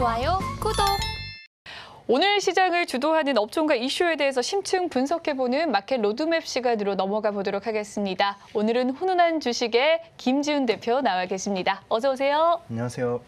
좋아요, 구독! 오늘 시장을 주도하는 업종과 이슈에 대해서 심층 분석해보는 마켓 로드맵 시간으로 넘어가 보도록 하겠습니다. 오늘은 훈훈한 주식의 김지훈 대표 나와 계십니다. 어서 오세요. 안녕하세요.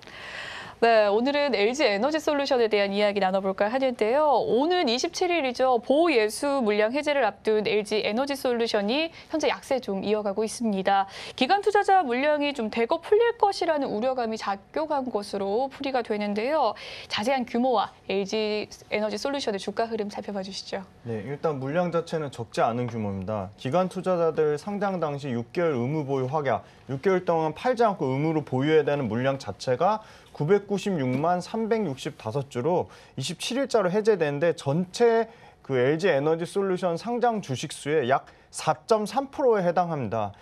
네, 오늘은 LG 에너지 솔루션에 대한 이야기 나눠볼까 하는데요. 오는 27일이죠. 보호예수 물량 해제를 앞둔 LG 에너지 솔루션이 현재 약세 좀 이어가고 있습니다. 기관 투자자 물량이 좀 대거 풀릴 것이라는 우려감이 작용한 것으로 풀이가 되는데요. 자세한 규모와 LG 에너지 솔루션의 주가 흐름 살펴봐 주시죠. 네, 일단 물량 자체는 적지 않은 규모입니다. 기관 투자자들 상장 당시 6개월 의무 보유 확약, 6개월 동안 팔지 않고 의무로 보유해야 되는 물량 자체가 996만 365주로 27일자로 해제되는데 전체 그 LG 에너지 솔루션 상장 주식 수의 약 4.3%에 해당합니다.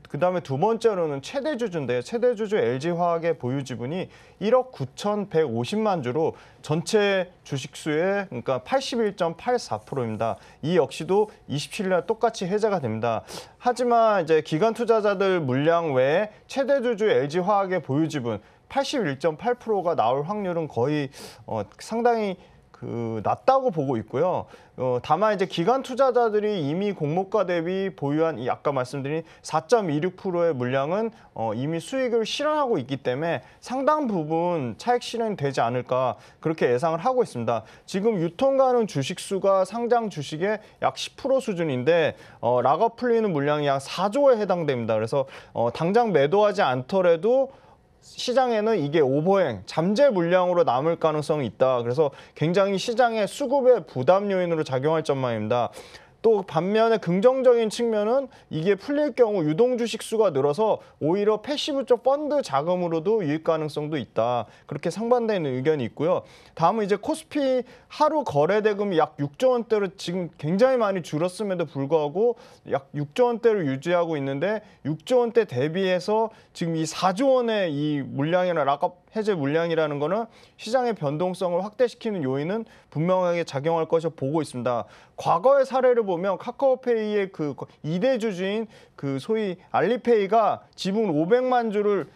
그다음에 두 번째로는 최대 주주인데요. 최대 주주 LG화학의 보유 지분이 1억 9,150만 주로 전체 주식 수의 그러니까 81.84%입니다. 이 역시도 27일날 똑같이 해제가 됩니다. 하지만 이제 기관 투자자들 물량 외에 최대 주주 LG화학의 보유 지분 81.8%가 나올 확률은 거의 상당히 낮다고 보고 있고요. 다만 이제 기관 투자자들이 이미 공모가 대비 보유한 이 아까 말씀드린 4.26%의 물량은 이미 수익을 실현하고 있기 때문에 상당 부분 차익 실현이 되지 않을까 그렇게 예상을 하고 있습니다. 지금 유통가는 주식 수가 상장 주식의 약 10% 수준인데 락업 풀리는 물량이 약 4조에 해당됩니다. 그래서 당장 매도하지 않더라도 시장에는 이게 오버행, 잠재 물량으로 남을 가능성이 있다. 그래서 굉장히 시장의 수급의 부담 요인으로 작용할 전망입니다. 또 반면에 긍정적인 측면은 이게 풀릴 경우 유동 주식 수가 늘어서 오히려 패시브 쪽 펀드 자금으로도 유입 가능성도 있다. 그렇게 상반되는 의견이 있고요. 다음은 이제 코스피 하루 거래 대금이 약 6조 원대로 지금 굉장히 많이 줄었음에도 불구하고 약 6조 원대를 유지하고 있는데 6조 원대 대비해서 지금 이 4조 원의 이 물량이나 락업 해제 물량이라는 거는 시장의 변동성을 확대시키는 요인은 분명하게 작용할 것으로 보고 있습니다. 과거의 사례를 보면 카카오페이의 그 2대 주주인 그 소위 알리페이가 지분 500만 주를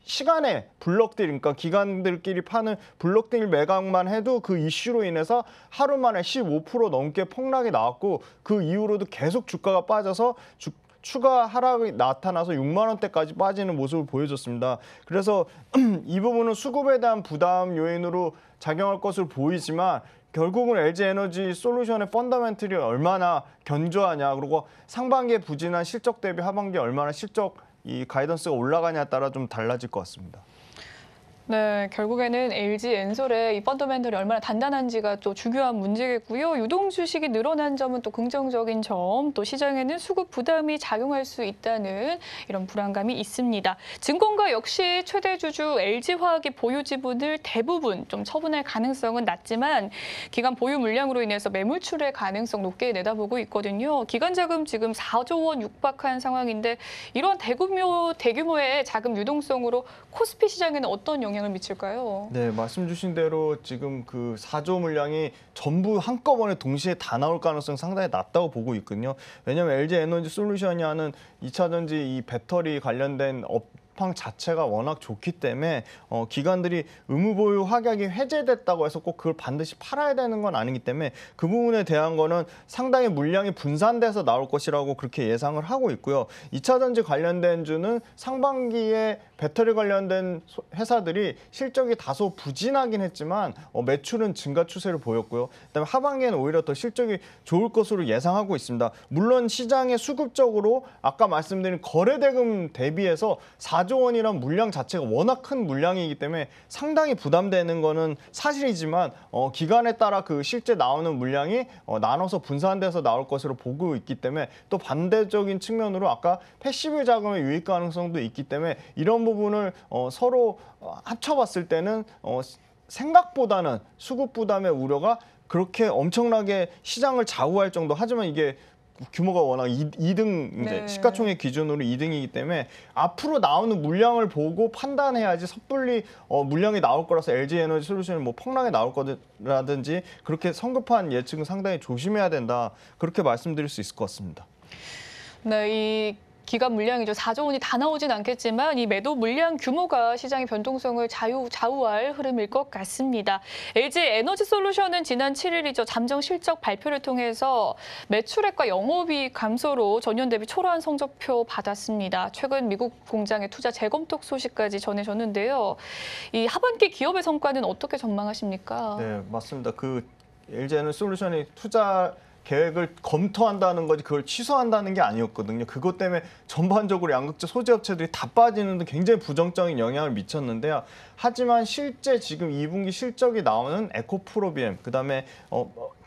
시간에 블록딜, 그러니까 기관들끼리 파는 블록딜 매각만 해도 그 이슈로 인해서 하루 만에 15% 넘게 폭락이 나왔고 그 이후로도 계속 주가가 빠져서 추가 하락이 나타나서 6만 원대까지 빠지는 모습을 보여줬습니다. 그래서 이 부분은 수급에 대한 부담 요인으로 작용할 것으로 보이지만 결국은 LG 에너지 솔루션의 펀더멘털이 얼마나 견조하냐, 그리고 상반기에 부진한 실적 대비 하반기에 얼마나 실적 이 가이던스가 올라가냐에 따라 좀 달라질 것 같습니다. 네, 결국에는 LG 엔솔의 이 펀더멘털이 얼마나 단단한지가 또 중요한 문제겠고요. 유동 주식이 늘어난 점은 또 긍정적인 점, 또 시장에는 수급 부담이 작용할 수 있다는 이런 불안감이 있습니다. 증권가 역시 최대 주주 LG화학의 보유 지분을 대부분 좀 처분할 가능성은 낮지만 기관 보유 물량으로 인해서 매물출의 가능성 높게 내다보고 있거든요. 기관 자금 지금 4조 원 육박한 상황인데 이런 대규모의 자금 유동성으로 코스피 시장에는 어떤 영향을 미칠까요? 네, 말씀 주신 대로 지금 그 4조 물량이 전부 한꺼번에 동시에 다 나올 가능성이 상당히 낮다고 보고 있거든요. 왜냐하면 LG 에너지 솔루션이 하는 2차 전지 이 배터리 관련된 업황 자체가 워낙 좋기 때문에 기관들이 의무 보유 확약이 해제됐다고 해서 꼭 그걸 반드시 팔아야 되는 건 아니기 때문에 그 부분에 대한 거는 상당히 물량이 분산돼서 나올 것이라고 그렇게 예상을 하고 있고요. 2차 전지 관련된 주는 상반기에 배터리 관련된 회사들이 실적이 다소 부진하긴 했지만 매출은 증가 추세를 보였고요. 그다음에 하반기에는 오히려 더 실적이 좋을 것으로 예상하고 있습니다. 물론 시장의 수급적으로 아까 말씀드린 거래대금 대비해서 4조 원이란 물량 자체가 워낙 큰 물량이기 때문에 상당히 부담되는 거는 사실이지만 기간에 따라 그 실제 나오는 물량이 나눠서 분산돼서 나올 것으로 보고 있기 때문에 또 반대적인 측면으로 아까 패시브 자금의 유입 가능성도 있기 때문에 이런 부분을 서로 합쳐봤을 때는 생각보다는 수급 부담의 우려가 그렇게 엄청나게 시장을 좌우할 정도. 하지만 이게 규모가 워낙 2등 이제 네. 시가총액 기준으로 2등이기 때문에 앞으로 나오는 물량을 보고 판단해야지 섣불리 물량이 나올 거라서 LG 에너지 솔루션이 뭐 폭락이 나올 거라든지 그렇게 성급한 예측은 상당히 조심해야 된다. 그렇게 말씀드릴 수 있을 것 같습니다. 네, 이 기관 물량이죠. 4조 원이 다 나오진 않겠지만 이 매도 물량 규모가 시장의 변동성을 좌우할 흐름일 것 같습니다. LG 에너지솔루션은 지난 7일이죠. 잠정 실적 발표를 통해서 매출액과 영업이익 감소로 전년 대비 초라한 성적표 받았습니다. 최근 미국 공장의 투자 재검토 소식까지 전해졌는데요. 이 하반기 기업의 성과는 어떻게 전망하십니까? 네, 맞습니다. LG 에너지솔루션이 투자 계획을 검토한다는 거지 그걸 취소한다는 게 아니었거든요. 그것 때문에 전반적으로 양극재 소재 업체들이 다 빠지는 데 굉장히 부정적인 영향을 미쳤는데요. 하지만 실제 지금 2분기 실적이 나오는 에코프로비엠, 그다음에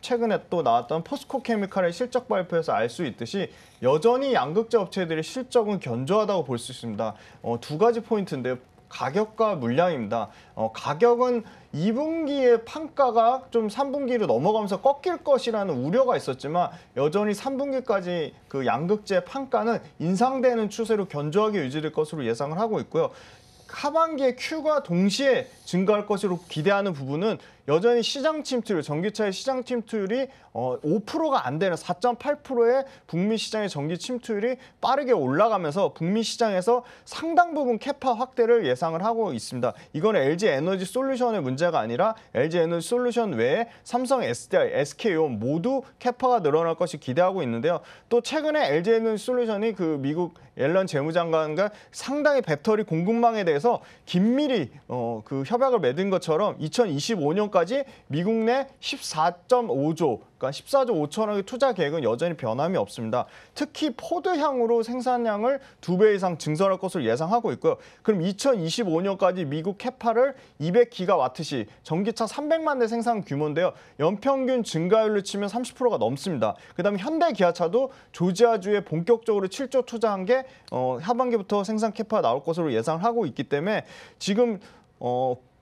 최근에 또 나왔던 포스코케미칼의 실적 발표에서 알 수 있듯이 여전히 양극재 업체들의 실적은 견조하다고 볼 수 있습니다. 두 가지 포인트인데요. 가격과 물량입니다. 가격은 2분기의 판가가 좀 3분기로 넘어가면서 꺾일 것이라는 우려가 있었지만 여전히 3분기까지 그 양극재 판가는 인상되는 추세로 견조하게 유지될 것으로 예상을 하고 있고요. 하반기에 Q가 동시에 증가할 것으로 기대하는 부분은 여전히 시장 침투율, 전기차의 시장 침투율이 5%가 안 되는 4.8%의 북미 시장의 전기 침투율이 빠르게 올라가면서 북미 시장에서 상당 부분 캐파 확대를 예상을 하고 있습니다. 이건 LG 에너지 솔루션의 문제가 아니라 LG 에너지 솔루션 외에 삼성, SDI, SK온 모두 캐파가 늘어날 것이 기대하고 있는데요. 또 최근에 LG 에너지 솔루션이 그 미국 옐런 재무장관과 상당히 배터리 공급망에 대해서 긴밀히 그 협약을 맺은 것처럼 2025년까지 미국 내 14.5조, 그러니까 14조 5천억의 투자 계획은 여전히 변함이 없습니다. 특히 포드향으로 생산량을 2배 이상 증설할 것으로 예상하고 있고요. 그럼 2025년까지 미국 캐파를 200기가와트시, 전기차 300만 대 생산 규모인데요. 연평균 증가율로 치면 30%가 넘습니다. 그다음에 현대기아차도 조지아주에 본격적으로 7조 투자한 게 하반기부터 생산 캐파가 나올 것으로 예상을 하고 있기 때문에 지금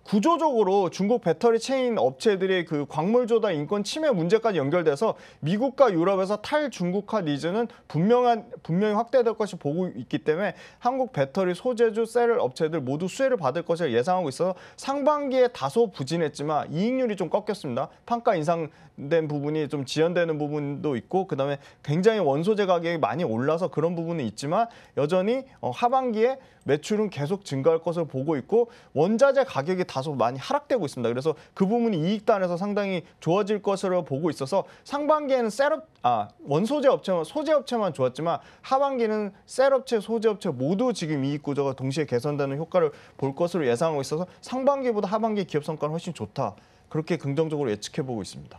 구조적으로 중국 배터리 체인 업체들의 그 광물 조달 인권 침해 문제까지 연결돼서 미국과 유럽에서 탈중국화 니즈는 분명히 확대될 것이 보고 있기 때문에 한국 배터리 소재주 셀 업체들 모두 수혜를 받을 것을 예상하고 있어서 상반기에 다소 부진했지만 이익률이 좀 꺾였습니다. 판가 인상된 부분이 좀 지연되는 부분도 있고 그다음에 굉장히 원소재 가격이 많이 올라서 그런 부분은 있지만 여전히 하반기에 매출은 계속 증가할 것을 보고 있고 원자재 가격이 다소 많이 하락되고 있습니다. 그래서 그 부분이 이익단에서 상당히 좋아질 것으로 보고 있어서 상반기에는 원소재 업체만 소재 업체만 좋았지만 하반기는 셀 업체, 소재 업체 모두 지금 이익 구조가 동시에 개선되는 효과를 볼 것으로 예상하고 있어서 상반기보다 하반기 기업 성과는 훨씬 좋다. 그렇게 긍정적으로 예측해 보고 있습니다.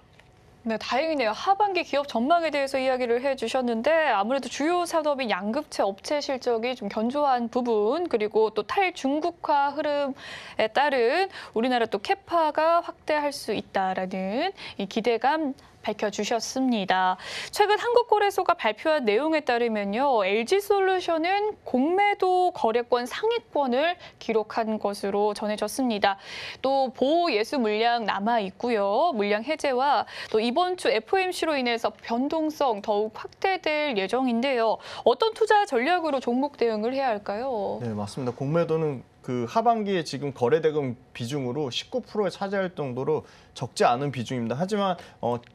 네, 다행이네요. 하반기 기업 전망에 대해서 이야기를 해주셨는데 아무래도 주요 산업인 양극재 업체 실적이 좀 견조한 부분 그리고 또 탈중국화 흐름에 따른 우리나라 또 캐파가 확대할 수 있다라는 이 기대감 밝혀주셨습니다. 최근 한국거래소가 발표한 내용에 따르면요. LG솔루션은 공매도 거래권 상위권을 기록한 것으로 전해졌습니다. 또 보호 예수 물량 남아 있고요. 물량 해제와 또 이번 주 FOMC로 인해서 변동성 더욱 확대될 예정인데요. 어떤 투자 전략으로 종목 대응을 해야 할까요? 네, 맞습니다. 공매도는 그 하반기에 지금 거래대금 비중으로 19%에 차지할 정도로 적지 않은 비중입니다. 하지만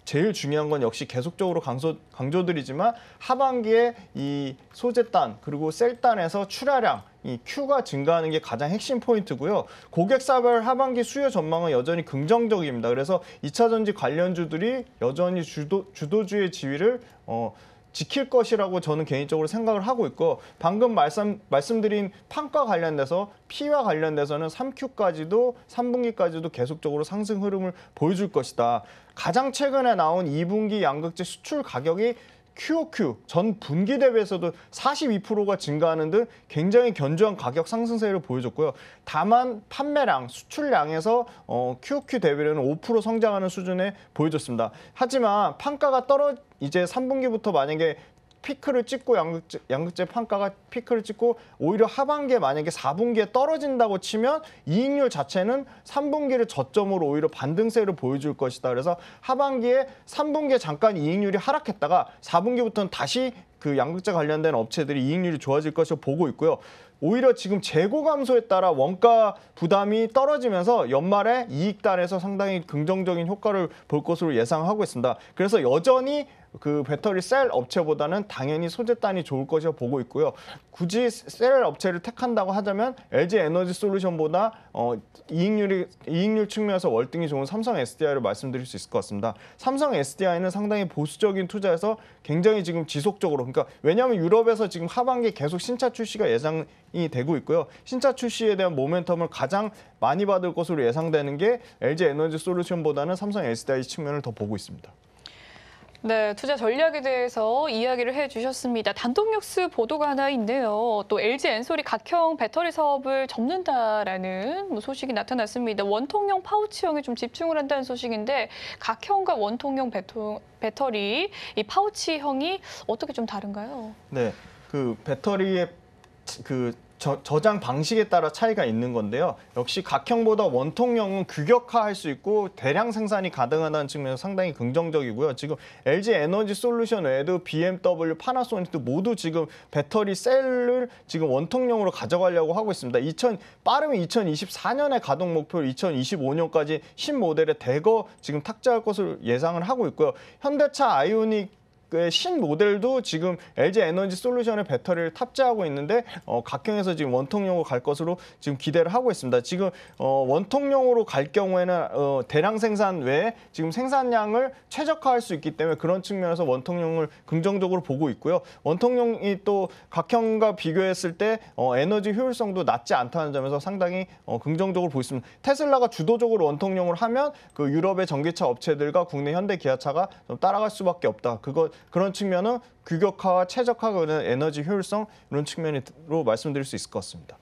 제일 중요한 건 역시 계속적으로 강조드리지만 하반기에 이 소재단 그리고 셀단에서 출하량 이 Q가 증가하는 게 가장 핵심 포인트고요. 고객사별 하반기 수요 전망은 여전히 긍정적입니다. 그래서 2차 전지 관련주들이 여전히 주도주의 지위를 지킬 것이라고 저는 개인적으로 생각을 하고 있고 방금 말씀드린 판가 관련돼서 P와 관련돼서는 3Q까지도 3분기까지도 계속적으로 상승 흐름을 보여줄 것이다. 가장 최근에 나온 2분기 양극재 수출 가격이 QOQ 전 분기 대비해서도 42%가 증가하는 등 굉장히 견조한 가격 상승세를 보여줬고요. 다만 판매량, 수출량에서 QOQ 대비로는 5% 성장하는 수준에 보여줬습니다. 하지만 판가가 이제 3분기부터 만약에 피크를 찍고 양극재 판가가 피크를 찍고 오히려 하반기에 만약에 4분기에 떨어진다고 치면 이익률 자체는 3분기를 저점으로 오히려 반등세를 보여줄 것이다. 그래서 하반기에 3분기에 잠깐 이익률이 하락했다가 4분기부터는 다시 그 양극재 관련된 업체들이 이익률이 좋아질 것으로 보고 있고요. 오히려 지금 재고 감소에 따라 원가 부담이 떨어지면서 연말에 이익단에서 상당히 긍정적인 효과를 볼 것으로 예상하고 있습니다. 그래서 여전히 그 배터리 셀 업체보다는 당연히 소재단이 좋을 것이라 보고 있고요. 굳이 셀 업체를 택한다고 하자면 LG 에너지 솔루션보다 이익률 측면에서 월등히 좋은 삼성 SDI를 말씀드릴 수 있을 것 같습니다. 삼성 SDI는 상당히 보수적인 투자에서 굉장히 지금 지속적으로, 그러니까 왜냐하면 유럽에서 지금 하반기에 계속 신차 출시가 예상이 되고 있고요. 신차 출시에 대한 모멘텀을 가장 많이 받을 것으로 예상되는 게 LG 에너지 솔루션보다는 삼성 SDI 측면을 더 보고 있습니다. 네, 투자 전략에 대해서 이야기를 해주셨습니다. 단독 뉴스 보도가 하나 있네요. 또 LG 엔솔이 각형 배터리 사업을 접는다라는 소식이 나타났습니다. 원통형 파우치형에 좀 집중을 한다는 소식인데 각형과 원통형 배터리 이 파우치형이 어떻게 좀 다른가요? 네, 그 배터리의 그 저장 방식에 따라 차이가 있는 건데요. 역시 각형보다 원통형은 규격화할 수 있고 대량 생산이 가능하다는 측면에서 상당히 긍정적이고요. 지금 LG 에너지 솔루션 외에도 BMW, 파나소닉도 모두 지금 배터리 셀을 지금 원통형으로 가져가려고 하고 있습니다. 빠르면 2024년에 가동 목표를 2025년까지 신모델에 대거 지금 탑재할 것을 예상을 하고 있고요. 현대차 아이오닉 신 모델도 지금 LG 에너지 솔루션의 배터리를 탑재하고 있는데 각형에서 지금 원통형으로 갈 것으로 지금 기대를 하고 있습니다. 지금 원통형으로 갈 경우에는 대량 생산 외에 지금 생산량을 최적화할 수 있기 때문에 그런 측면에서 원통형을 긍정적으로 보고 있고요. 원통형이 또 각형과 비교했을 때 에너지 효율성도 낮지 않다는 점에서 상당히 긍정적으로 보고 있습니다. 테슬라가 주도적으로 원통형을 하면 그 유럽의 전기차 업체들과 국내 현대 기아차가 좀 따라갈 수밖에 없다. 그런 측면은 규격화와 최적화가 되는 에너지 효율성 이런 측면으로 말씀드릴 수 있을 것 같습니다.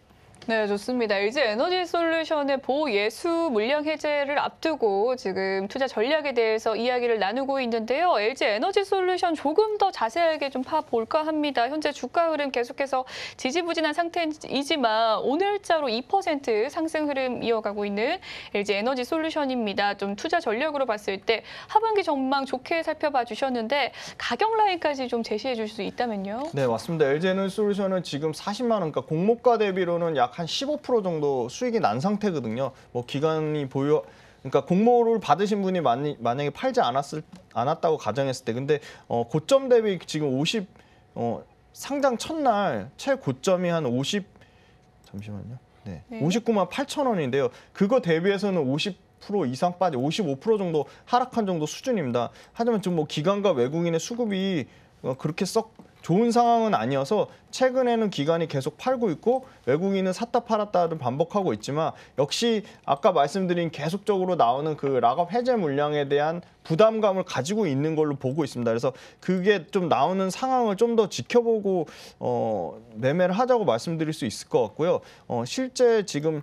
네, 좋습니다. LG 에너지 솔루션의 보예수 물량 해제를 앞두고 지금 투자 전략에 대해서 이야기를 나누고 있는데요. LG 에너지 솔루션 조금 더 자세하게 좀 파볼까 합니다. 현재 주가 흐름 계속해서 지지부진한 상태이지만 오늘자로 2% 상승 흐름 이어가고 있는 LG 에너지 솔루션입니다. 좀 투자 전략으로 봤을 때 하반기 전망 좋게 살펴봐 주셨는데 가격 라인까지 좀 제시해 줄 수 있다면요? 네, 맞습니다. LG 에너지 솔루션은 지금 40만 원, 그러니까 공모가 대비로는 약 한 15% 정도 수익이 난 상태거든요. 그러니까 공모를 받으신 분이 만약에 팔지 않았다고 가정했을 때, 근데 고점 대비 지금 상장 첫날 최고점이 한 잠시만요. 네, 59만 8천 원인데요. 그거 대비해서는 50% 이상 빠져 55% 정도 하락한 정도 수준입니다. 하지만 지금 기관과 외국인의 수급이 그렇게 썩 좋은 상황은 아니어서 최근에는 기관이 계속 팔고 있고 외국인은 샀다 팔았다를 반복하고 있지만 역시 아까 말씀드린 계속적으로 나오는 그 락업 해제 물량에 대한 부담감을 가지고 있는 걸로 보고 있습니다. 그래서 그게 좀 나오는 상황을 좀 더 지켜보고 매매를 하자고 말씀드릴 수 있을 것 같고요. 실제 지금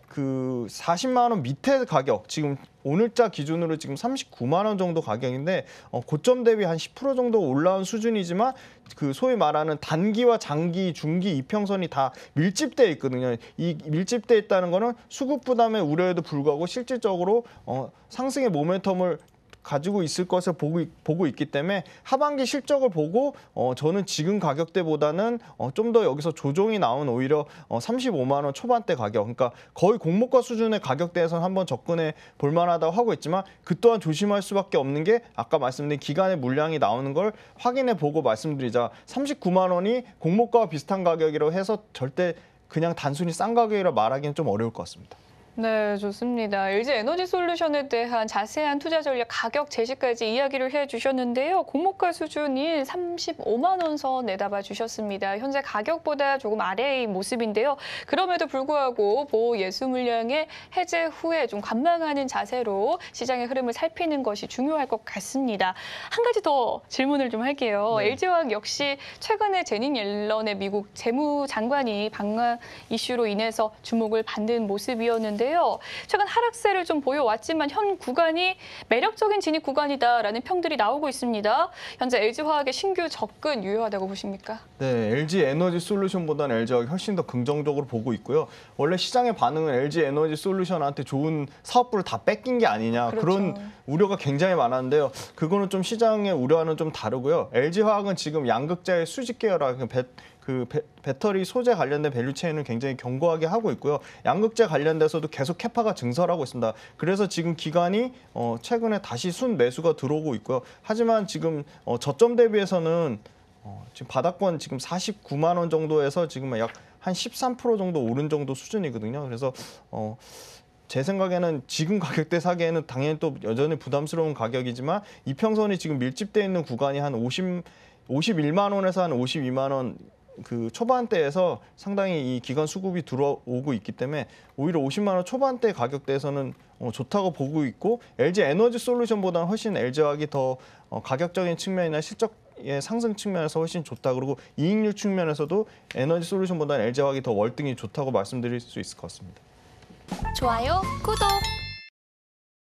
그 40만 원 밑에 가격, 지금 오늘자 기준으로 지금 39만 원 정도 가격인데 고점 대비 한 10% 정도 올라온 수준이지만 그 소위 말하는 단기와 장기, 중기 이평선이 다 밀집돼 있거든요. 이 밀집돼 있다는 거는 수급 부담의 우려에도 불구하고 실질적으로 상승의 모멘텀을 가지고 있을 것을 보고 있기 때문에 하반기 실적을 보고 저는 지금 가격대보다는 좀 더 여기서 조정이 나온 오히려 35만 원 초반대 가격, 그러니까 거의 공모가 수준의 가격대에서는 한번 접근해 볼 만하다고 하고 있지만 그 또한 조심할 수밖에 없는 게 아까 말씀드린 기간의 물량이 나오는 걸 확인해 보고 말씀드리자 39만 원이 공모가와 비슷한 가격이라고 해서 절대 그냥 단순히 싼 가격이라 말하기는 좀 어려울 것 같습니다. 네, 좋습니다. LG 에너지 솔루션에 대한 자세한 투자 전략 가격 제시까지 이야기를 해주셨는데요. 공모가 수준인 35만 원 선 내다봐 주셨습니다. 현재 가격보다 조금 아래의 모습인데요. 그럼에도 불구하고 보호 예수 물량의 해제 후에 좀 관망하는 자세로 시장의 흐름을 살피는 것이 중요할 것 같습니다. 한 가지 더 질문을 좀 할게요. 네. LG화학 역시 최근에 제닛 옐런의 미국 재무장관이 방한 이슈로 인해서 주목을 받는 모습이었는데 최근 하락세를 좀 보여왔지만 현 구간이 매력적인 진입 구간이다라는 평들이 나오고 있습니다. 현재 LG화학의 신규 접근 유효하다고 보십니까? 네, LG 에너지 솔루션보다는 LG화학이 훨씬 더 긍정적으로 보고 있고요. 원래 시장의 반응은 LG 에너지 솔루션한테 좋은 사업부를 다 뺏긴 게 아니냐, 그렇죠. 그런 우려가 굉장히 많았는데요. 그거는 좀 시장의 우려와는 좀 다르고요. LG화학은 지금 양극재의 수직 계열화, 그 배터리 소재 관련된 밸류 체인을 굉장히 견고하게 하고 있고요. 양극재 관련돼서도 계속 캐파가 증설하고 있습니다. 그래서 지금 기관이 최근에 다시 순 매수가 들어오고 있고요. 하지만 지금 저점 대비해서는 지금 바닥권 지금 49만 원 정도에서 지금 약 한 13% 정도 오른 정도 수준이거든요. 그래서 제 생각에는 지금 가격대 사기에는 당연히 또 여전히 부담스러운 가격이지만 이평선이 지금 밀집돼 있는 구간이 한 51만 원에서 한 52만 원 그 초반대에서 상당히 이 기관 수급이 들어오고 있기 때문에 오히려 50만 원 초반대 가격대에서는 좋다고 보고 있고 LG 에너지 솔루션보다는 훨씬 LG화학이 더 가격적인 측면이나 실적의 상승 측면에서 훨씬 좋다. 그리고 이익률 측면에서도 에너지 솔루션보다는 LG화학이 더 월등히 좋다고 말씀드릴 수 있을 것 같습니다. 좋아요, 구독!